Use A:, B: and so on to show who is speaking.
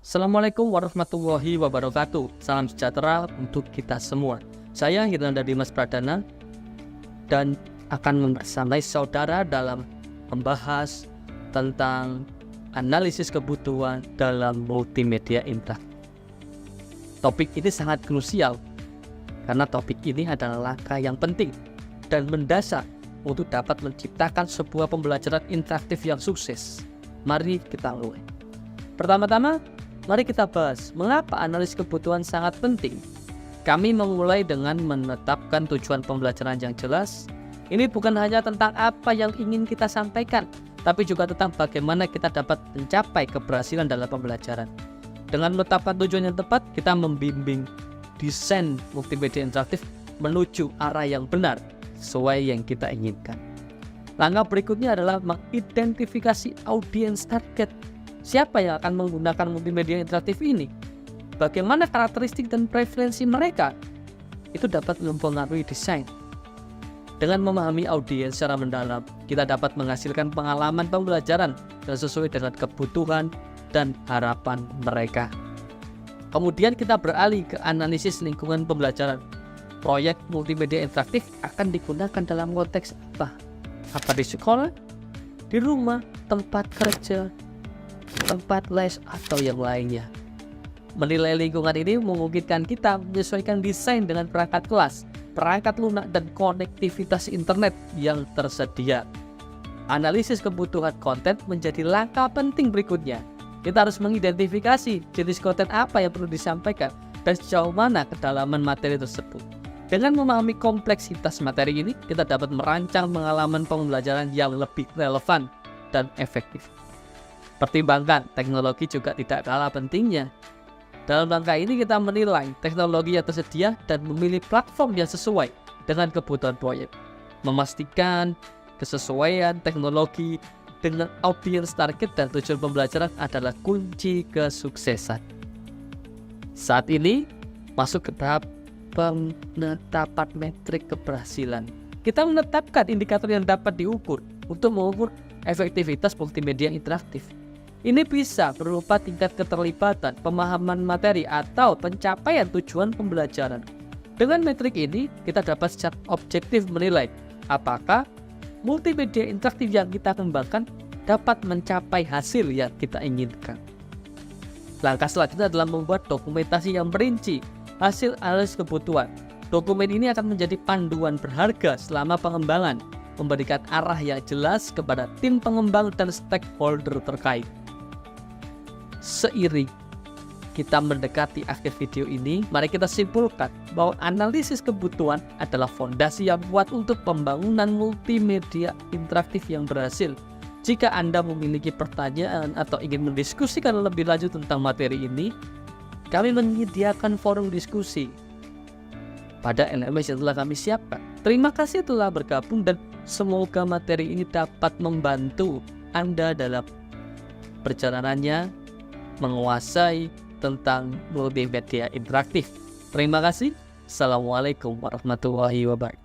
A: Assalamualaikum warahmatullahi wabarakatuh. Salam sejahtera untuk kita semua. Saya Hirnanda Dimas Pradana dan akan membersamai saudara dalam membahas tentang analisis kebutuhan dalam multimedia interaktif. Topik ini sangat krusial karena topik ini adalah langkah yang penting dan mendasar untuk dapat menciptakan sebuah pembelajaran interaktif yang sukses. Mari kita mulai. Pertama-tama, mari kita bahas mengapa analisis kebutuhan sangat penting. Kami memulai dengan menetapkan tujuan pembelajaran yang jelas. Ini bukan hanya tentang apa yang ingin kita sampaikan, tapi juga tentang bagaimana kita dapat mencapai keberhasilan dalam pembelajaran. Dengan menetapkan tujuan yang tepat, kita membimbing desain multimedia interaktif menuju arah yang benar sesuai yang kita inginkan. Langkah berikutnya adalah mengidentifikasi audiens target. Siapa yang akan menggunakan multimedia interaktif ini? Bagaimana karakteristik dan preferensi mereka? Itu dapat mempengaruhi desain. Dengan memahami audiens secara mendalam, kita dapat menghasilkan pengalaman pembelajaran yang sesuai dengan kebutuhan dan harapan mereka. Kemudian kita beralih ke analisis lingkungan pembelajaran. Proyek multimedia interaktif akan digunakan dalam konteks apa? Apa di sekolah, di rumah, tempat kerja, tempat les, atau yang lainnya. Menilai lingkungan ini memungkinkan kita menyesuaikan desain dengan perangkat kelas, perangkat lunak, dan konektivitas internet yang tersedia. Analisis kebutuhan konten menjadi langkah penting berikutnya. Kita harus mengidentifikasi jenis konten apa yang perlu disampaikan dan sejauh mana kedalaman materi tersebut. Dengan memahami kompleksitas materi ini, kita dapat merancang pengalaman pembelajaran yang lebih relevan dan efektif. Pertimbangkan, teknologi juga tidak kalah pentingnya. Dalam langkah ini kita menilai teknologi yang tersedia dan memilih platform yang sesuai dengan kebutuhan proyek. Memastikan kesesuaian teknologi dengan audiens target dan tujuan pembelajaran adalah kunci kesuksesan. Saat ini masuk ke tahap penetapan metrik keberhasilan. Kita menetapkan indikator yang dapat diukur untuk mengukur efektivitas multimedia interaktif. Ini bisa berupa tingkat keterlibatan, pemahaman materi, atau pencapaian tujuan pembelajaran. Dengan metrik ini, kita dapat secara objektif menilai apakah multimedia interaktif yang kita kembangkan dapat mencapai hasil yang kita inginkan. Langkah selanjutnya adalah membuat dokumentasi yang merinci hasil analisis kebutuhan. Dokumen ini akan menjadi panduan berharga selama pengembangan, memberikan arah yang jelas kepada tim pengembang dan stakeholder terkait. Seiring kita mendekati akhir video ini, mari kita simpulkan bahwa analisis kebutuhan adalah fondasi yang kuat untuk pembangunan multimedia interaktif yang berhasil. Jika Anda memiliki pertanyaan atau ingin mendiskusikan lebih lanjut tentang materi ini, kami menyediakan forum diskusi pada LMS yang telah kami siapkan. Terima kasih telah bergabung dan semoga materi ini dapat membantu Anda dalam perjalanannya menguasai tentang multimedia interaktif. Terima kasih. Assalamualaikum warahmatullahi wabarakatuh.